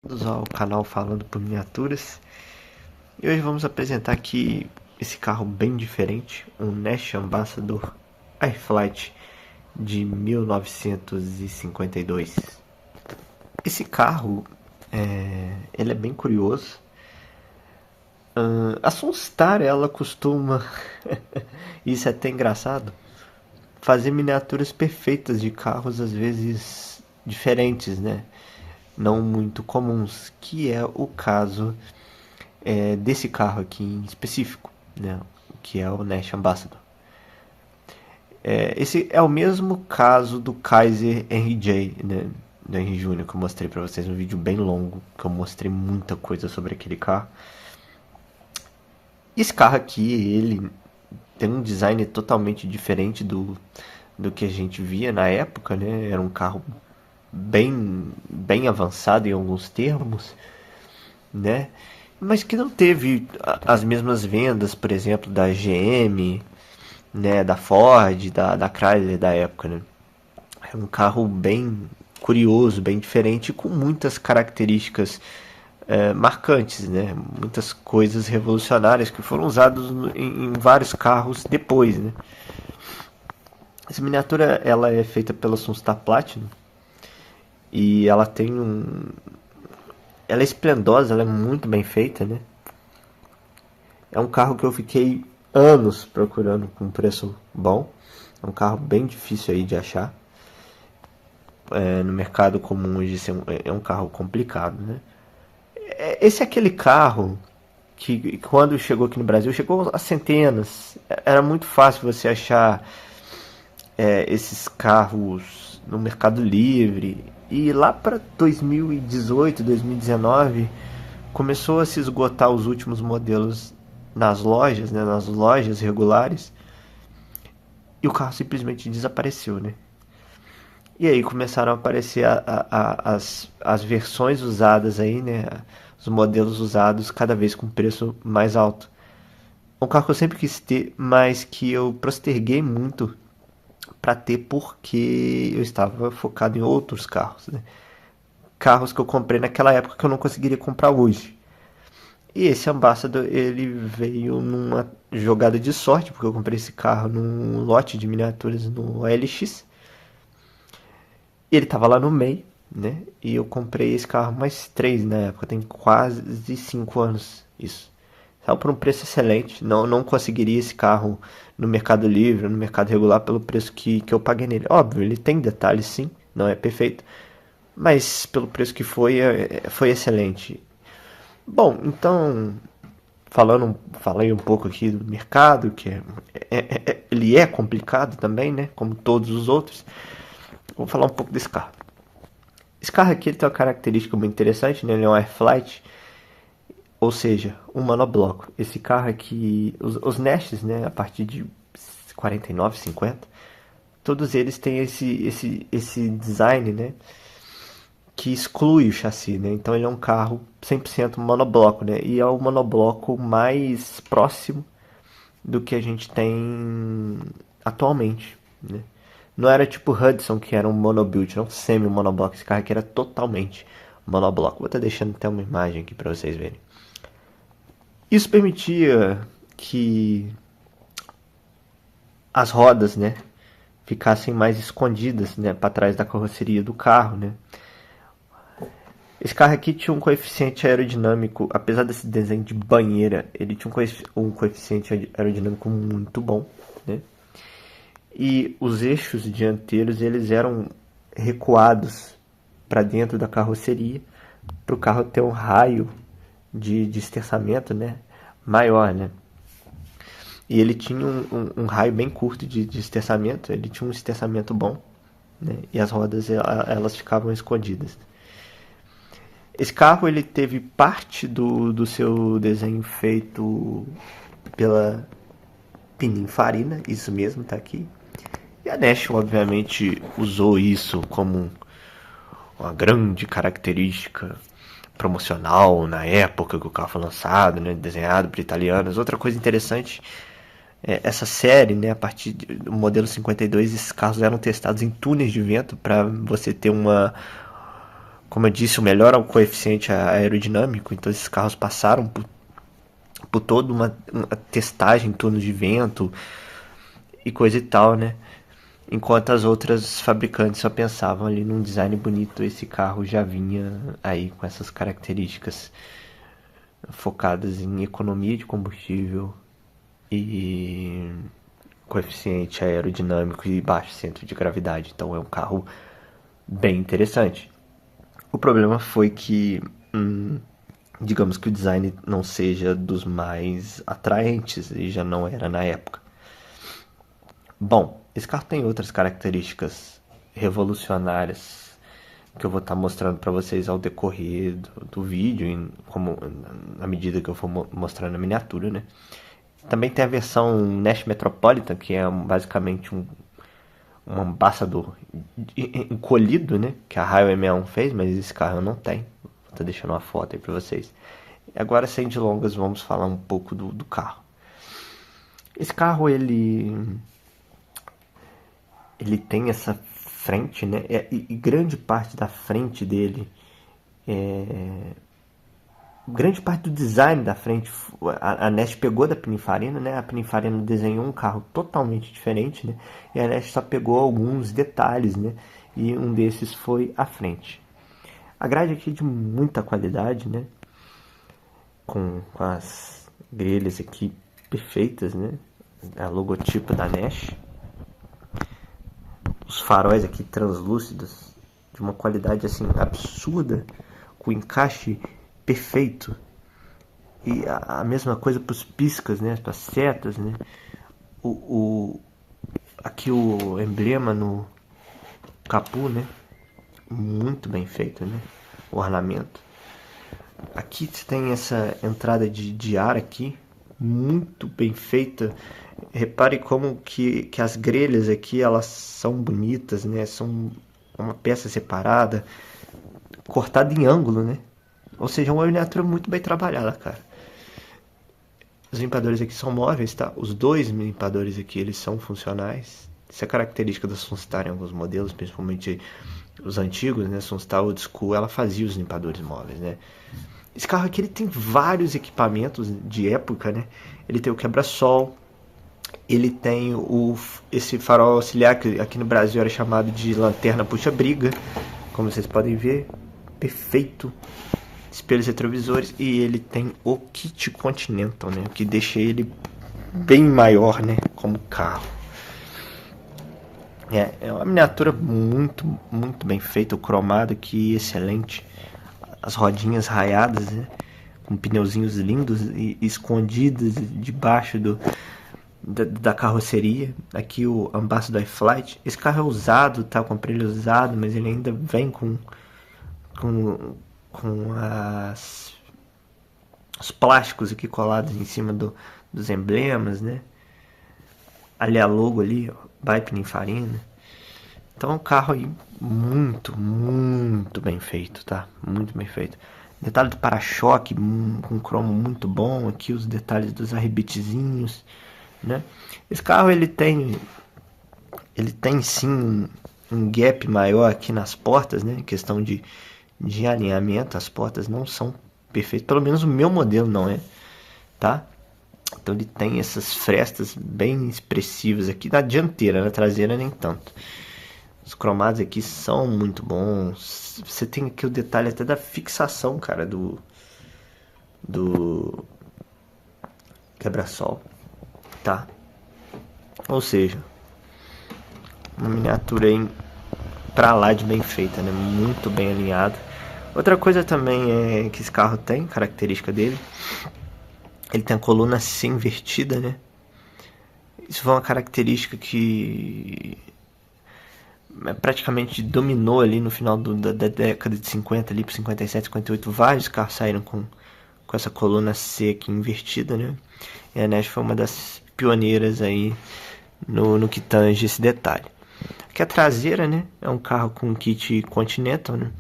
Bem-vindos ao canal Falando por Miniaturas. E hoje vamos apresentar aqui esse carro bem diferente, um Nash Ambassador Airflight de 1952. Esse carro ele é bem curioso. A Sunstar ela costuma, isso é até engraçado, fazer miniaturas perfeitas de carros às vezes diferentes, né? Não muito comuns, que é o caso desse carro aqui em específico, né? Que é o Nash Ambassador. Esse é o mesmo caso do Kaiser RJ, né? Do Henry Júnior, que eu mostrei para vocês um vídeo bem longo, que eu mostrei muita coisa sobre aquele carro. Esse carro aqui, ele tem um design totalmente diferente do que a gente via na época, né? Era um carro bem avançado em alguns termos, né? Mas que não teve as mesmas vendas, por exemplo, da GM, né? Da Ford, da Chrysler da época, né? É um carro bem curioso, bem diferente, com muitas características marcantes, né? Muitas coisas revolucionárias que foram usadas em vários carros depois, né? Essa miniatura ela é feita pela Sunstar Platinum e ela tem ela é esplendosa, ela é muito bem feita, né? É um carro que eu fiquei anos procurando com preço bom. É um carro bem difícil aí de achar. No mercado comum hoje é um carro complicado, né? Esse é aquele carro que quando chegou aqui no Brasil, chegou a centenas. Era muito fácil você achar esses carros no Mercado Livre. E lá para 2018, 2019, começou a se esgotar os últimos modelos nas lojas, né, nas lojas regulares, e o carro simplesmente desapareceu, né? E aí começaram a aparecer as versões usadas aí, né? Os modelos usados cada vez com preço mais alto. Um carro que eu sempre quis ter, mas que eu posterguei muito para ter porque eu estava focado em outros carros, né? Carros que eu comprei naquela época que eu não conseguiria comprar hoje. E esse Ambassador, ele veio numa jogada de sorte, porque eu comprei esse carro num lote de miniaturas no OLX. E ele tava lá no meio, né? E eu comprei esse carro mais 3 na época, tem quase 5 anos isso. Saiu por um preço excelente, não conseguiria esse carro no Mercado Livre, no mercado regular, pelo preço que eu paguei nele. Óbvio, ele tem detalhes sim, não é perfeito, mas pelo preço que foi excelente. Bom, então, falei um pouco aqui do mercado, que ele é complicado também, né? Como todos os outros. Vou falar um pouco desse carro. Esse carro aqui ele tem uma característica muito interessante, né? Ele é um Airflight, ou seja, um monobloco. Esse carro aqui, os Nashes, né? A partir de 49, 50, todos eles têm esse design, né? Que exclui o chassi, né? Então ele é um carro 100% monobloco, né? E é o monobloco mais próximo do que a gente tem atualmente, né? Não era tipo Hudson, que era um monobuild, era um semi-monobloco. Esse carro aqui era totalmente monobloco. Vou estar deixando até uma imagem aqui para vocês verem. Isso permitia que as rodas, né, ficassem mais escondidas, né, para trás da carroceria do carro, né? Esse carro aqui tinha um coeficiente aerodinâmico, apesar desse desenho de banheira, ele tinha um coeficiente aerodinâmico muito bom, né? E os eixos dianteiros eles eram recuados para dentro da carroceria para o carro ter um raio de esterçamento, né, maior, né? E ele tinha um raio bem curto de esterçamento, ele tinha um esterçamento bom, né? E as rodas elas ficavam escondidas. Esse carro ele teve parte do seu desenho feito pela Pininfarina, isso mesmo, tá aqui. E a Nash, obviamente, usou isso como uma grande característica promocional na época que o carro foi lançado, né, desenhado por italianos. Outra coisa interessante essa série, né, a partir do modelo 52, esses carros eram testados em túneis de vento para você ter Como eu disse, o melhor é o coeficiente aerodinâmico, então esses carros passaram por toda uma testagem em torno de vento e coisa e tal, né? Enquanto as outras fabricantes só pensavam ali num design bonito, esse carro já vinha aí com essas características focadas em economia de combustível e coeficiente aerodinâmico e baixo centro de gravidade. Então é um carro bem interessante. O problema foi que, digamos que o design não seja dos mais atraentes, e já não era na época. Bom, esse carro tem outras características revolucionárias que eu vou estar mostrando para vocês ao decorrer do vídeo, na medida que eu for mostrando a miniatura, né? Também tem a versão Nash Metropolitan, que é basicamente um Ambassador encolhido, né? Que a Highway 61 fez, mas esse carro eu não tenho. Vou estar deixando uma foto aí para vocês. E agora, sem delongas, vamos falar um pouco do carro. Esse carro, ele tem essa frente, né? E grande parte da frente dele, grande parte do design da frente, a Nash pegou da Pininfarina, né? A Pininfarina desenhou um carro totalmente diferente, né? E a Nash só pegou alguns detalhes, né? E um desses foi a frente. A grade aqui é de muita qualidade, né? Com as grelhas aqui perfeitas, né? A logotipo da Nash. Os faróis aqui translúcidos, de uma qualidade assim absurda, com encaixe perfeito. E a mesma coisa para os piscas, né? Para as setas, né? Aqui o emblema no capô, né? Muito bem feito, né? O ornamento. Aqui você tem essa entrada de ar aqui, muito bem feita. Repare como que as grelhas aqui, elas são bonitas, né? São uma peça separada, cortada em ângulo, né? Ou seja, uma miniatura muito bem trabalhada, cara. Os limpadores aqui são móveis, tá? Os dois limpadores aqui, eles são funcionais. Isso é característica da Sunstar em alguns modelos, principalmente os antigos, né? Sunstar Old School, ela fazia os limpadores móveis, né? Esse carro aqui, ele tem vários equipamentos de época, né? Ele tem o quebra-sol, ele tem esse farol auxiliar, que aqui no Brasil era chamado de lanterna puxa-briga, como vocês podem ver, perfeito. Espelhos retrovisores, e ele tem o kit Continental, né? O que deixa ele bem maior, né? Como carro. É uma miniatura muito, muito bem feita. O cromado aqui, excelente. As rodinhas raiadas, né? Com pneuzinhos lindos e escondidos debaixo da carroceria. Aqui o Ambassador Flight. Esse carro é usado, tá? Eu comprei ele usado, mas ele ainda vem com os plásticos aqui colados em cima dos emblemas, né? Ali a logo ali, ó, by Pininfarina. Então é um carro aí muito, muito bem feito, tá? Muito bem feito. Detalhe do para-choque com cromo muito bom. Aqui os detalhes dos arrebetezinhos, né? Esse carro ele tem sim um gap maior aqui nas portas, né? Em questão de alinhamento, as portas não são perfeitas, pelo menos o meu modelo não é, tá? Então ele tem essas frestas bem expressivas aqui na dianteira, na traseira nem tanto. Os cromados aqui são muito bons. Você tem aqui o detalhe até da fixação, cara, do quebra-sol, tá? Ou seja, uma miniatura aí pra lá de bem feita, né? Muito bem alinhado. Outra coisa também é que esse carro tem, característica dele, ele tem a coluna C invertida, né? Isso foi uma característica que praticamente dominou ali no final da década de 50, ali para 57, 58, vários carros saíram com essa coluna C aqui invertida, né? E a Nash foi uma das pioneiras aí no que tange esse detalhe. Aqui a traseira, né? É um carro com kit Continental, né?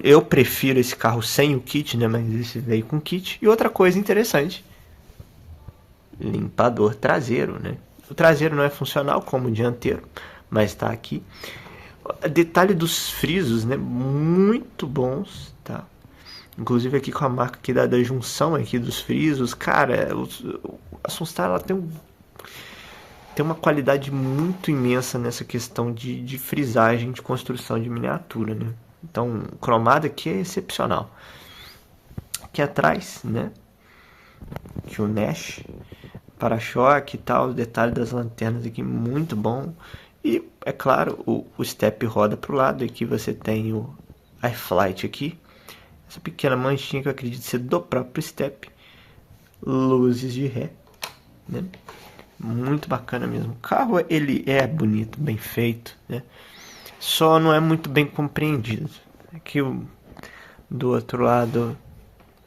Eu prefiro esse carro sem o kit, né? Mas esse veio com kit. E outra coisa interessante, limpador traseiro, né? O traseiro não é funcional como o dianteiro, mas está aqui. Detalhe dos frisos, né? Muito bons, tá? Inclusive aqui com a marca aqui da junção aqui dos frisos, cara, a Sunstar ela tem uma qualidade muito imensa nessa questão de frisagem, de construção de miniatura, né? Então, o cromado aqui é excepcional. Aqui atrás, né? Aqui o Nash, para-choque e tal, o detalhe das lanternas aqui muito bom. E, é claro, o step roda para o lado. Aqui você tem o iFlight aqui. Essa pequena manchinha que eu acredito ser do próprio step. Luzes de ré, né? Muito bacana mesmo. O carro, ele é bonito, bem feito, né? Só não é muito bem compreendido. Aqui do outro lado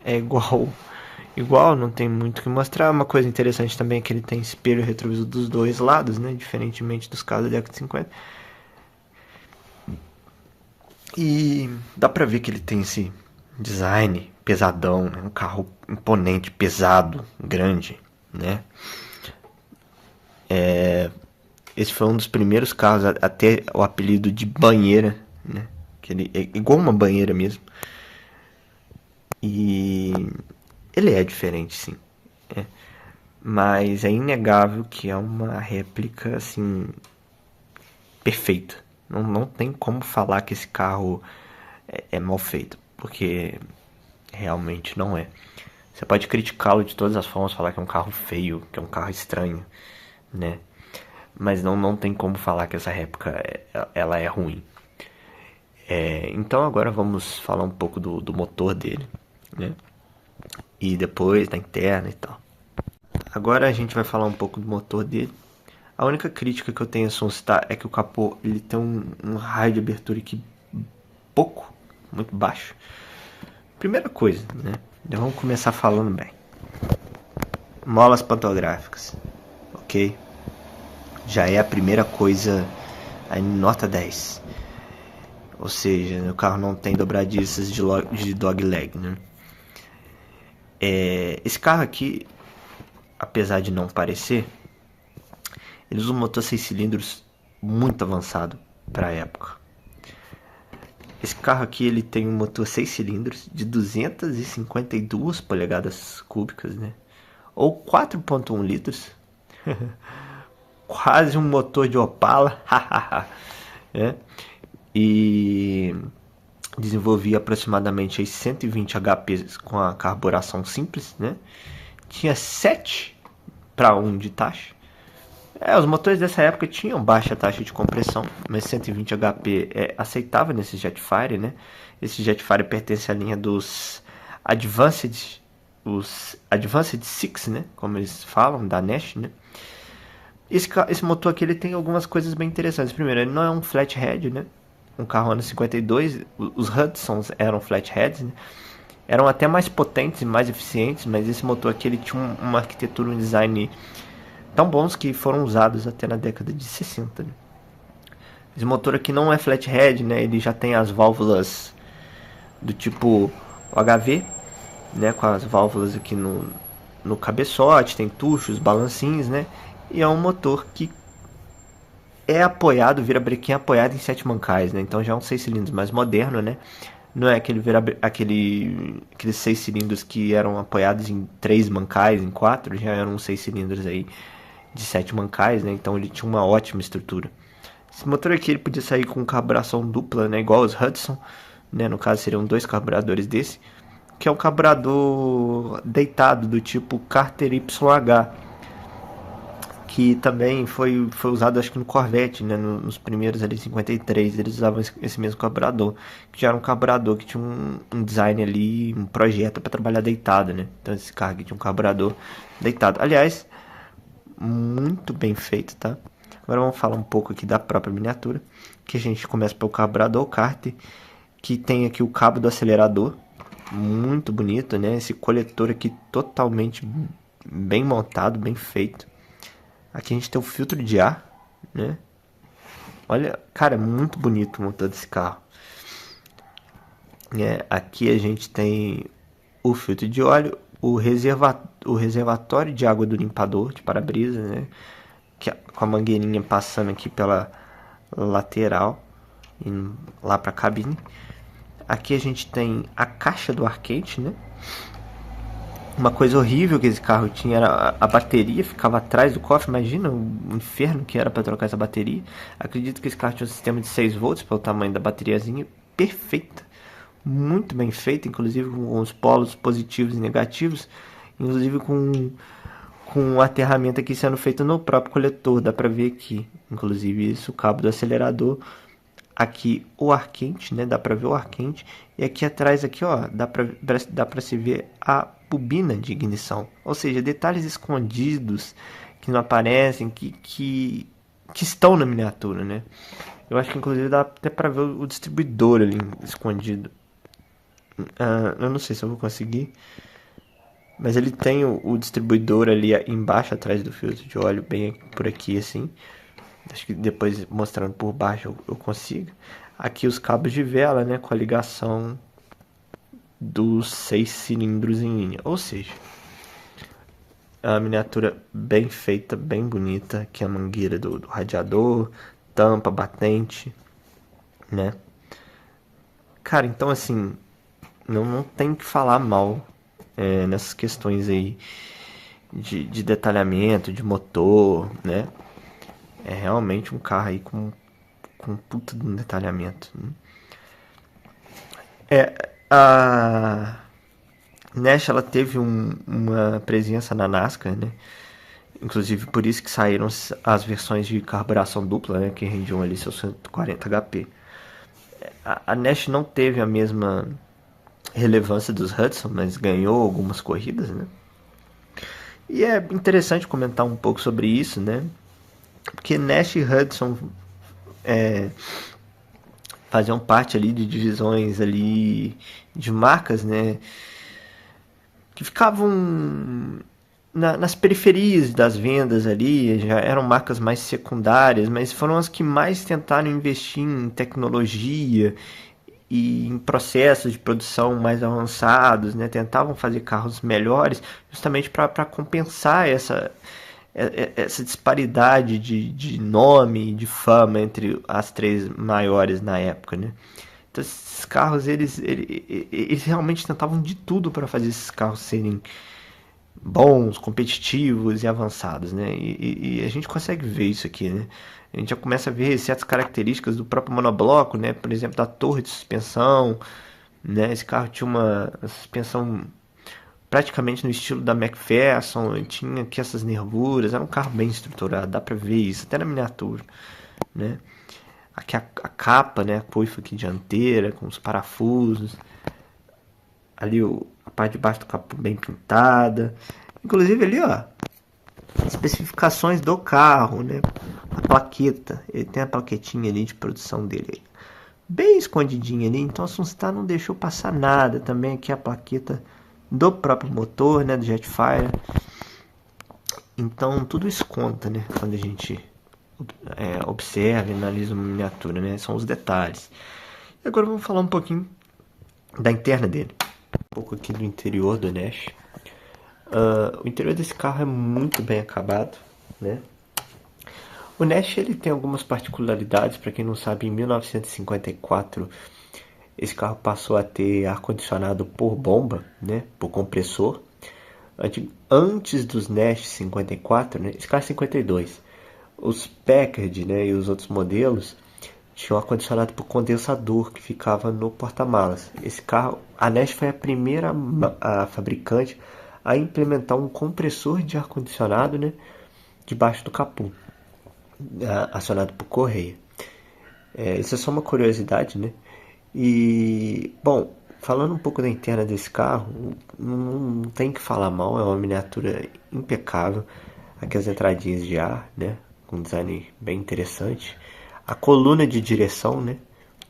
é igual, não tem muito o que mostrar. Uma coisa interessante também é que ele tem espelho retrovisor dos dois lados, né? Diferentemente dos carros da década de 50. E dá pra ver que ele tem esse design pesadão, né? Um carro imponente, pesado, grande, né? Esse foi um dos primeiros carros a ter o apelido de banheira, né? Que ele é igual uma banheira mesmo. E ele é diferente, sim. Mas é inegável que é uma réplica, assim, perfeita. Não tem como falar que esse carro é mal feito, porque realmente não é. Você pode criticá-lo de todas as formas, falar que é um carro feio, que é um carro estranho, né? Mas não tem como falar que essa réplica ela é ruim. Então agora vamos falar um pouco do motor dele, né? E depois da interna e tal. Agora a gente vai falar um pouco do motor dele. A única crítica que eu tenho a Sunstar é que o capô ele tem um raio de abertura aqui muito baixo. Primeira coisa, né? Já vamos começar falando bem. Molas pantográficas, ok? Já é a primeira coisa, a nota 10. Ou seja, o carro não tem dobradiças de dogleg, né? Esse carro aqui, apesar de não parecer, ele usa um motor 6 cilindros muito avançado para a época. Esse carro aqui ele tem um motor 6 cilindros de 252 polegadas cúbicas, né? Ou 4.1 litros. Quase um motor de Opala. É. E desenvolvia aproximadamente 120 HP com a carburação simples, né? Tinha 7 para 1 de taxa. Os motores dessa época tinham baixa taxa de compressão, mas 120 HP é aceitável nesse Jetfire, né? Esse Jetfire pertence à linha dos Advanced 6, né? Como eles falam, da Nash, né? Esse motor aqui ele tem algumas coisas bem interessantes. Primeiro, ele não é um flathead, né? Um carro ano 52, os Hudsons eram flatheads, né? Eram até mais potentes e mais eficientes, mas esse motor aqui ele tinha uma arquitetura, um design tão bons que foram usados até na década de 60. Né? Esse motor aqui não é flathead, né? Ele já tem as válvulas do tipo HV, né? Com as válvulas aqui no cabeçote, tem tuchos, balancinhos, né? E é um motor que é apoiado, virabrequim apoiado em 7 mancais, né? Então já é um 6 cilindros mais moderno, né? Não é aqueles 6 cilindros que eram apoiados em 3 mancais, em 4, já eram 6 cilindros aí de 7 mancais, né? Então ele tinha uma ótima estrutura. Esse motor aqui ele podia sair com carburação dupla, né? Igual os Hudson, né? No caso seriam 2 carburadores desse, que é um carburador deitado do tipo Carter YH, que também foi usado acho que no Corvette, né? Nos primeiros ali 53 eles usavam esse mesmo carburador, que já era um carburador que tinha um design ali, um projeto para trabalhar deitado, né? Então esse carro aqui tinha um carburador deitado. Aliás, muito bem feito, tá? Agora vamos falar um pouco aqui da própria miniatura, que a gente começa pelo carburador, o Carter, que tem aqui o cabo do acelerador, muito bonito, né? Esse coletor aqui totalmente bem montado, bem feito. Aqui a gente tem o filtro de ar, né? Olha, cara, é muito bonito o motor desse carro. Aqui a gente tem o filtro de óleo, o reservatório de água do limpador de para-brisa, né? Com a mangueirinha passando aqui pela lateral. lá para a cabine. Aqui a gente tem a caixa do ar quente, né? Uma coisa horrível que esse carro tinha era a bateria ficava atrás do cofre. Imagina o inferno que era para trocar essa bateria. Acredito que esse carro tinha um sistema de 6 volts pelo tamanho da bateriazinha, perfeita, muito bem feita, inclusive com os polos positivos e negativos, inclusive com o aterramento aqui sendo feito no próprio coletor. Dá para ver aqui, inclusive isso, o cabo do acelerador. Aqui o ar quente, né? Dá para ver o ar quente. E aqui atrás, aqui, ó, dá para se ver a bobina de ignição. Ou seja, detalhes escondidos que não aparecem, que estão na miniatura, né? Eu acho que inclusive dá até para ver o distribuidor ali escondido. Eu não sei se eu vou conseguir. Mas ele tem o distribuidor ali embaixo, atrás do filtro de óleo, bem por aqui assim. Acho que depois mostrando por baixo eu consigo. Aqui os cabos de vela, né, com a ligação dos 6 cilindros em linha. Ou seja, é uma miniatura bem feita, bem bonita. Aqui a mangueira do radiador, tampa, batente, né? Cara, então assim, não tem que falar mal nessas questões aí de detalhamento, de motor, né? É realmente um carro aí com um puta de um detalhamento, né? A Nash ela teve uma presença na NASCAR, né? Inclusive por isso que saíram as versões de carburação dupla, né? Que rendiam ali seus 140 HP. A Nash não teve a mesma relevância dos Hudson, mas ganhou algumas corridas, né? E é interessante comentar um pouco sobre isso, né? Porque Nash e Hudson faziam parte ali de divisões ali de marcas, né? Que ficavam nas periferias das vendas ali, já eram marcas mais secundárias, mas foram as que mais tentaram investir em tecnologia e em processos de produção mais avançados, né? Tentavam fazer carros melhores justamente para compensar essa disparidade de nome e de fama entre as três maiores na época, né? Então esses carros, eles realmente tentavam de tudo para fazer esses carros serem bons, competitivos e avançados, né? E a gente consegue ver isso aqui, né? A gente já começa a ver certas características do próprio monobloco, né? Por exemplo, da torre de suspensão, né? Esse carro tinha uma suspensão praticamente no estilo da McPherson, tinha aqui essas nervuras, era um carro bem estruturado, dá pra ver isso, até na miniatura, né? Aqui a capa, né? A coifa aqui dianteira, com os parafusos, ali a parte de baixo do capô bem pintada, inclusive ali, ó, especificações do carro, né? A plaqueta, ele tem a plaquetinha ali de produção dele, bem escondidinha ali, então a Sunstar não deixou passar nada. Também aqui a plaqueta do próprio motor, né, do Jetfire. Então tudo isso conta, né, quando a gente observa e analisa uma miniatura, né, são os detalhes. E agora vamos falar um pouquinho da interna dele, um pouco aqui do interior do Nash. O interior desse carro é muito bem acabado, né? O Nash ele tem algumas particularidades. Para quem não sabe, em 1954 esse carro passou a ter ar-condicionado por bomba, né, por compressor. Antes dos Nash 54, né, esse carro é 52, os Packard, né, e os outros modelos tinham ar-condicionado por condensador que ficava no porta-malas. Esse carro, a Nash foi a primeira a fabricante a implementar um compressor de ar-condicionado, né, debaixo do capô, acionado por correia. Isso é só uma curiosidade, né? E, bom, falando um pouco da interna desse carro, não tem que falar mal, é uma miniatura impecável. Aqui as entradinhas de ar, né? Com um design bem interessante. A coluna de direção, né?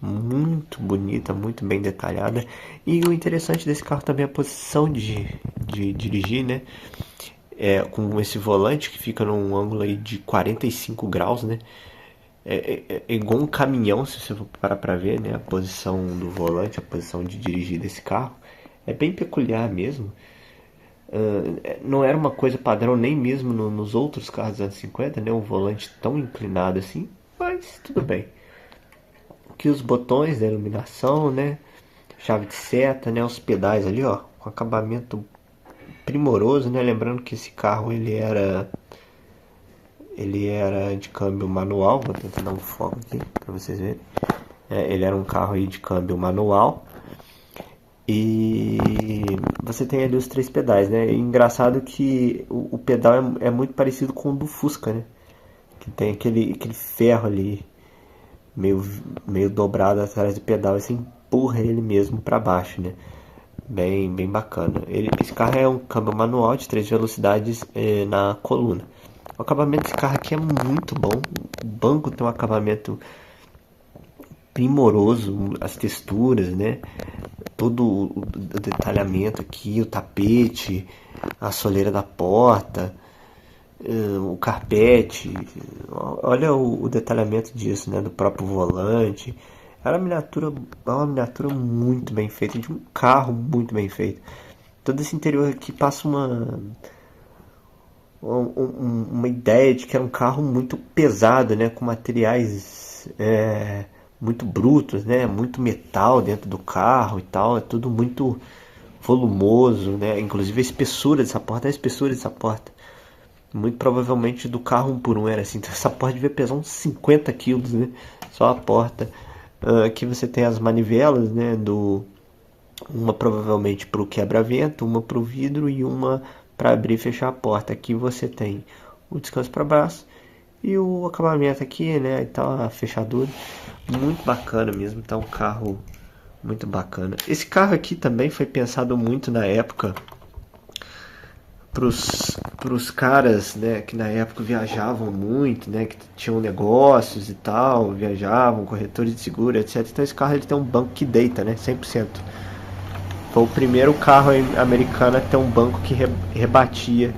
Muito bonita, muito bem detalhada. E o interessante desse carro também é a posição de dirigir, né? Com esse volante que fica num ângulo aí de 45 graus, né? É igual um caminhão, se você for parar pra ver, né? A posição do volante, a posição de dirigir desse carro. É bem peculiar mesmo. Não era uma coisa padrão nem mesmo nos outros carros dos anos 50, né? Um volante tão inclinado assim. Mas tudo bem. Aqui os botões da iluminação, né? Chave de seta, né? Os pedais ali, ó, com acabamento primoroso, né? Lembrando que esse carro ele era de câmbio manual. Vou tentar dar um foco aqui para vocês verem. Ele era um carro aí de câmbio manual. E você tem ali os três pedais, né? E engraçado que o pedal é muito parecido com o do Fusca, né? Que tem aquele ferro ali meio, meio dobrado atrás do pedal e você empurra ele mesmo para baixo, né? Bem bacana. Esse carro é um câmbio manual de 3 velocidades na coluna. O acabamento desse carro aqui é muito bom. O banco tem um acabamento primoroso, as texturas, né? Todo o detalhamento aqui, o tapete, a soleira da porta, o carpete. Olha o detalhamento disso, né? Do próprio volante. É uma miniatura muito bem feita, de um carro muito bem feito. Todo esse interior aqui passa uma ideia de que era um carro muito pesado, né? Com materiais muito brutos, né? Muito metal dentro do carro e tal. É tudo muito volumoso, né? Inclusive a espessura dessa porta, muito provavelmente do carro 1x1 era assim. Então essa porta devia pesar uns 50 quilos, né? Só a porta. Aqui você tem as manivelas, né? Uma provavelmente para o quebra-vento, uma para o vidro e uma para abrir e fechar a porta. Aqui você tem o descanso para braço e o acabamento aqui, né? E tal, a fechadura. Muito bacana mesmo, tá um carro muito bacana. Esse carro aqui também foi pensado muito na época pros caras, né, que na época viajavam muito, né, que tinham negócios e tal, viajavam, corretores de seguro, etc. Então esse carro ele tem um banco que deita, né, 100%. Foi o primeiro carro americano a ter um banco que rebatia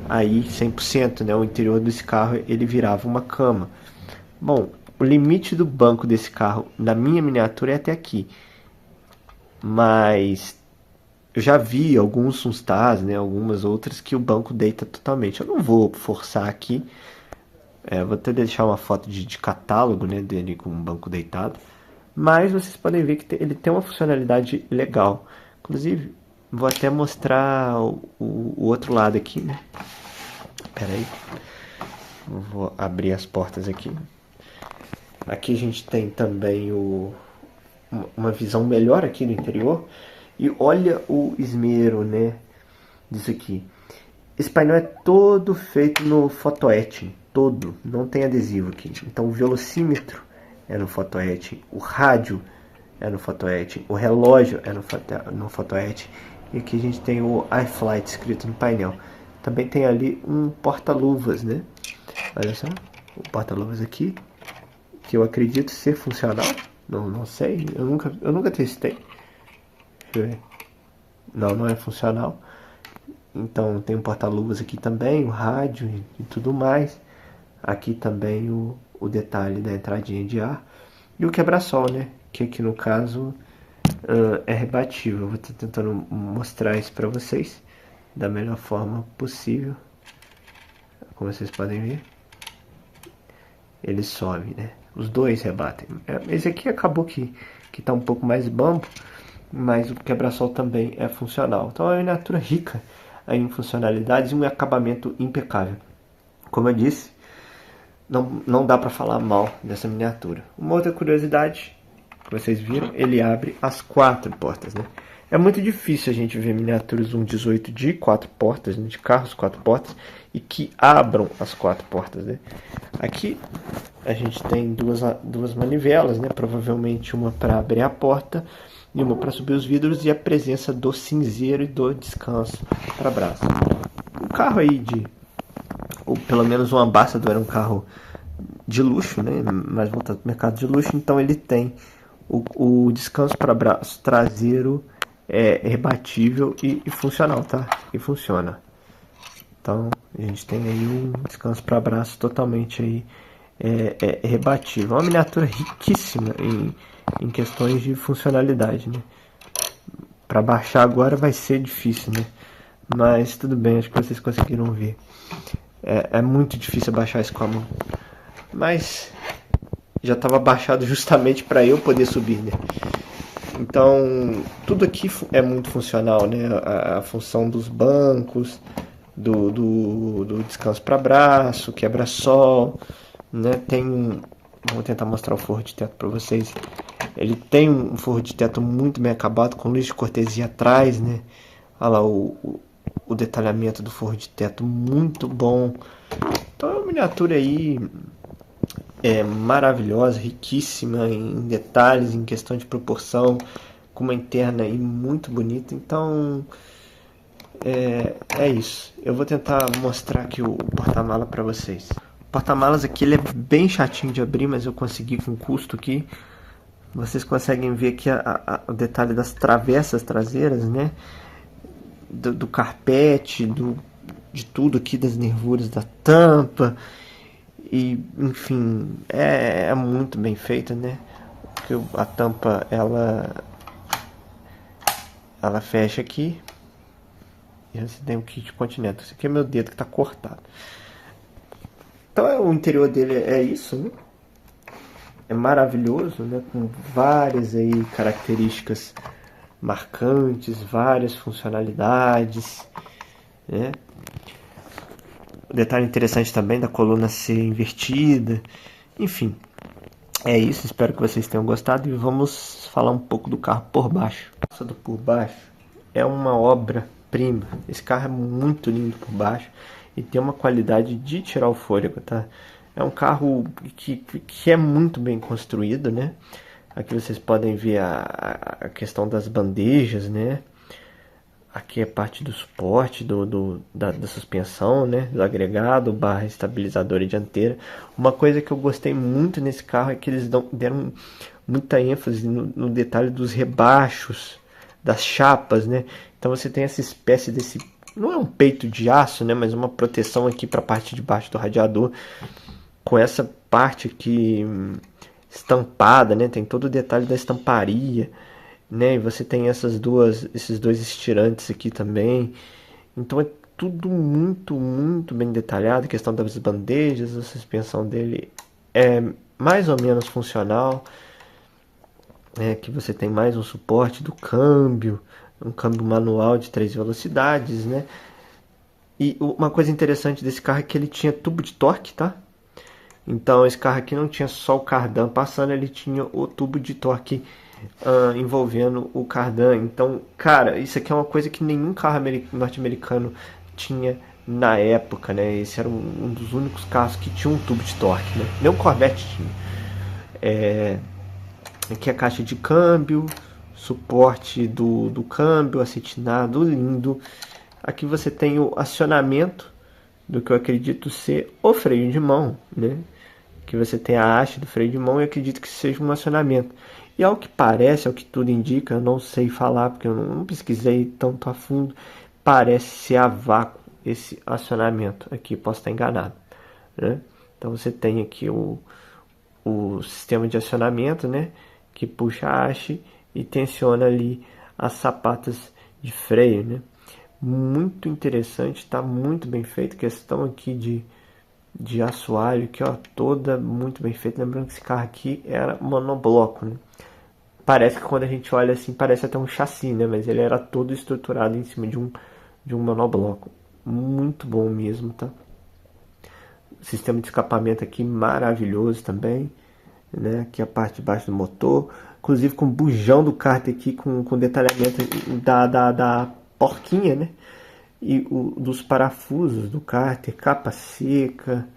aí 100%, né, o interior desse carro ele virava uma cama. Bom, o limite do banco desse carro na minha miniatura é até aqui, mas eu já vi alguns Sunstars, né, algumas outras que o banco deita totalmente. Eu não vou forçar aqui. Vou até deixar uma foto de catálogo, né, dele com o banco deitado. Mas vocês podem ver que ele tem uma funcionalidade legal. Inclusive, vou até mostrar o outro lado aqui, né. Pera aí. Vou abrir as portas aqui. Aqui a gente tem também uma visão melhor aqui no interior. E olha o esmero, né, disso aqui. Esse painel é todo feito no photoetching, todo, não tem adesivo aqui. Então o velocímetro é no photoetching, o rádio é no photoetching, o relógio é no photoetching. E aqui a gente tem o iFlight escrito no painel. Também tem ali um porta-luvas, né? Olha só, o porta-luvas aqui, que eu acredito ser funcional. Não sei, eu nunca testei. Não é funcional. Então tem um porta-luvas aqui também, o rádio e tudo mais. Aqui também o detalhe da entradinha de ar. E o quebra-sol, né? Que aqui no caso é rebatível. Eu vou estar tentando mostrar isso para vocês da melhor forma possível. Como vocês podem ver, ele sobe, né? Os dois rebatem. Esse aqui acabou que tá um pouco mais bambo, mas o quebra-sol também é funcional. Então é uma miniatura rica em funcionalidades e um acabamento impecável. Como eu disse, não dá para falar mal dessa miniatura. Uma outra curiosidade que vocês viram, ele abre as 4 portas, né? É muito difícil a gente ver miniaturas 1.18 de 4 portas, né? De carros 4 portas, e que abram as 4 portas, né? Aqui a gente tem duas manivelas, né? Provavelmente uma para abrir a porta e uma para subir os vidros, e a presença do cinzeiro e do descanso para braço. Um carro aí ou pelo menos um Ambassador, era um carro de luxo, né? Mais voltado para o mercado de luxo, então ele tem o descanso para braço traseiro rebatível e funcional, tá? E funciona. Então a gente tem aí um descanso para braço totalmente aí rebatível. É uma miniatura riquíssima em questões de funcionalidade, né? Para baixar agora vai ser difícil, né? Mas tudo bem, acho que vocês conseguiram ver. É muito difícil baixar isso com a mão. Mas já estava baixado justamente para eu poder subir, né? Então, tudo aqui é muito funcional, né? A função dos bancos, do descanso para braço, quebra-sol, né? Vou tentar mostrar o forro de teto para vocês. Ele tem um forro de teto muito bem acabado, com luz de cortesia atrás, né? Olha lá o detalhamento do forro de teto, muito bom. Então é uma miniatura aí maravilhosa, riquíssima em detalhes, em questão de proporção, com uma interna aí muito bonita. Então é isso. Eu vou tentar mostrar aqui o porta-mala para vocês. O porta-malas aqui ele é bem chatinho de abrir, mas eu consegui com custo aqui. Vocês conseguem ver aqui o detalhe das travessas traseiras, né? Do carpete, de tudo aqui, das nervuras da tampa. E, enfim, é muito bem feita, né? Porque a tampa, ela fecha aqui. E você tem o kit Continental. Esse aqui é meu dedo que tá cortado. Então, o interior dele é isso, né? É maravilhoso, né? Com várias aí características marcantes, várias funcionalidades, né? Detalhe interessante também da coluna ser invertida. Enfim, é isso. Espero que vocês tenham gostado e vamos falar um pouco do carro por baixo. Passando por baixo é uma obra-prima. Esse carro é muito lindo por baixo e tem uma qualidade de tirar o fôlego, tá? É um carro que é muito bem construído, né? Aqui vocês podem ver a questão das bandejas, né? Aqui é parte do suporte da suspensão, né? Do agregado, barra estabilizadora e dianteira. Uma coisa que eu gostei muito nesse carro é que eles deram muita ênfase no detalhe dos rebaixos, das chapas, né? Então você tem essa espécie desse... Não é um peito de aço, né? Mas uma proteção aqui para a parte de baixo do radiador. Com essa parte aqui estampada, né? Tem todo o detalhe da estamparia, né? E você tem esses dois estirantes aqui também. Então é tudo muito bem detalhado. A questão das bandejas, a suspensão dele é mais ou menos funcional. Que você tem mais um suporte do câmbio, um câmbio manual de 3 velocidades, né? E uma coisa interessante desse carro é que ele tinha tubo de torque, tá? Então esse carro aqui não tinha só o cardan passando, ele tinha o tubo de torque envolvendo o cardan. Então, cara, isso aqui é uma coisa que nenhum carro norte-americano tinha na época, né? Esse era um dos únicos carros que tinha um tubo de torque, né? Nem o Corvette tinha. Aqui a caixa de câmbio, suporte do câmbio acetinado, lindo. Aqui você tem o acionamento do que eu acredito ser o freio de mão, né? Que você tem a haste do freio de mão e acredito que seja um acionamento. E ao que parece, ao que tudo indica, eu não sei falar porque eu não pesquisei tanto a fundo, parece ser a vácuo esse acionamento. Aqui posso estar enganado, né? Então você tem aqui o sistema de acionamento, né? Que puxa a haste e tensiona ali as sapatas de freio, né? Muito interessante, está muito bem feito. Questão aqui de assoalho, que ó, toda muito bem feita. Lembrando que esse carro aqui era monobloco, né? Parece que quando a gente olha assim, parece até um chassi, né? Mas ele era todo estruturado em cima de um monobloco. Muito bom mesmo, tá? Sistema de escapamento aqui maravilhoso também, né? Aqui a parte de baixo do motor, inclusive com o bujão do kart aqui com detalhamento da porquinha, né? E dos parafusos do cárter, capa seca.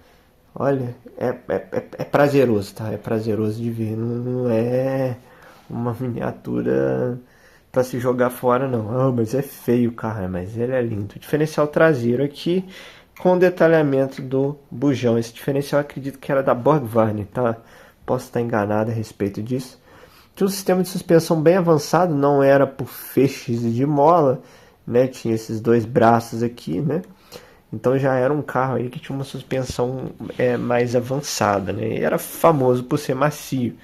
Olha, é prazeroso, tá? É prazeroso de ver. Não é uma miniatura para se jogar fora, não. Ah, mas é feio o carro, mas ele é lindo. O diferencial traseiro aqui com o detalhamento do bujão. Esse diferencial eu acredito que era da Borg-Warner, tá? Posso estar enganado a respeito disso. Tinha um sistema de suspensão bem avançado, não era por feixes de mola, né? Tinha esses dois braços aqui, né? Então já era um carro aí que tinha uma suspensão mais avançada, né? E era famoso por ser macio.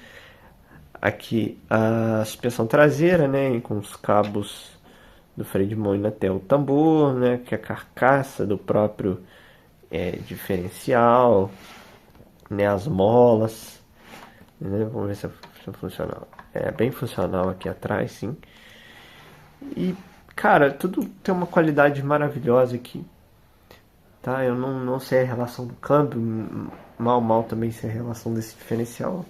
Aqui a suspensão traseira, né? Com os cabos do freio de mão indo até o tambor, né? Que é a carcaça do próprio diferencial, né? As molas, né? Vamos ver se é funcional. É bem funcional aqui atrás, sim. E, cara, tudo tem uma qualidade maravilhosa aqui, tá? Eu não sei a relação do câmbio, mal também sei a relação desse diferencial.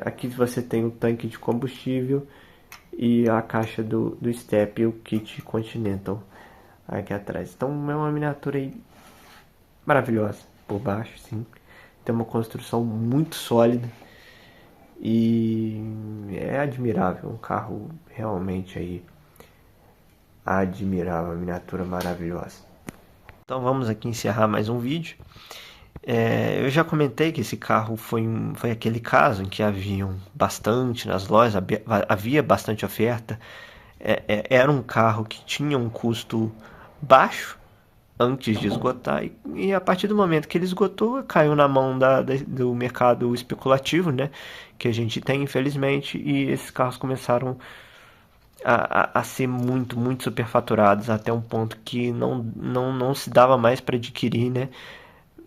Aqui você tem o tanque de combustível e a caixa do step e o kit Continental aqui atrás. Então é uma miniatura aí maravilhosa por baixo, sim. Tem uma construção muito sólida e é admirável, um carro realmente aí admirável, uma miniatura maravilhosa. Então vamos aqui encerrar mais um vídeo. Eu já comentei que esse carro foi aquele caso em que haviam bastante nas lojas, havia bastante oferta. Era um carro que tinha um custo baixo antes de esgotar e a partir do momento que ele esgotou, caiu na mão do mercado especulativo, né? Que a gente tem, infelizmente, e esses carros começaram a ser muito superfaturados até um ponto que não se dava mais para adquirir, né?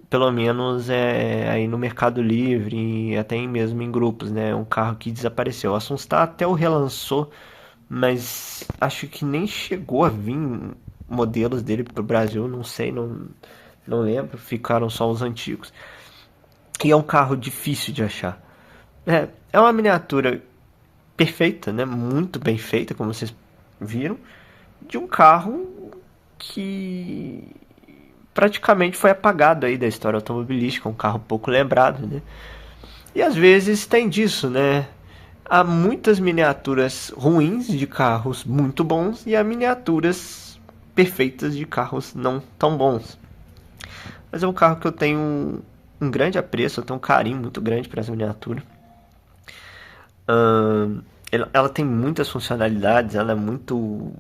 Pelo menos aí no Mercado Livre e até mesmo em grupos, né? Um carro que desapareceu. A Sunstar até o relançou, mas acho que nem chegou a vir modelos dele para o Brasil, não sei, não lembro, ficaram só os antigos. E é um carro difícil de achar. É uma miniatura perfeita, né? Muito bem feita, como vocês viram, de um carro que praticamente foi apagado aí da história automobilística, um carro pouco lembrado, né? E às vezes tem disso, né? Há muitas miniaturas ruins de carros muito bons e há miniaturas perfeitas de carros não tão bons. Mas é um carro que eu tenho um grande apreço, eu tenho um carinho muito grande para essa miniatura. Ela tem muitas funcionalidades, ela é muito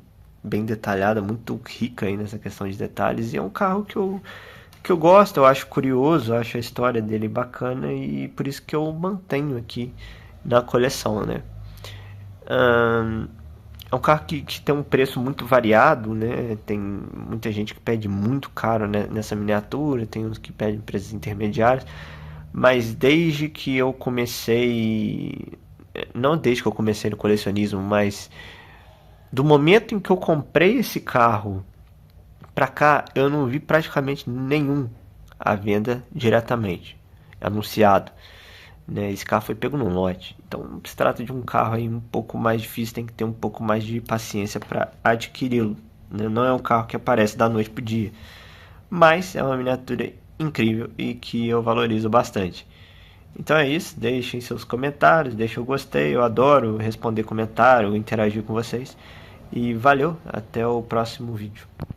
bem detalhada, muito rica aí nessa questão de detalhes. E é um carro que eu gosto, eu acho curioso, eu acho a história dele bacana e por isso que eu mantenho aqui na coleção, né? É um carro que tem um preço muito variado, né? Tem muita gente que pede muito caro, né, nessa miniatura, tem uns que pedem preços intermediários, mas desde que eu comecei, não desde que eu comecei no colecionismo, mas do momento em que eu comprei esse carro pra cá, eu não vi praticamente nenhum à venda diretamente, anunciado, né? Esse carro foi pego no lote. Então se trata de um carro aí um pouco mais difícil, tem que ter um pouco mais de paciência para adquiri-lo, né? Não é um carro que aparece da noite pro dia, mas é uma miniatura incrível e que eu valorizo bastante. Então é isso, deixem seus comentários, deixem o gostei, eu adoro responder comentário, interagir com vocês. E valeu, até o próximo vídeo.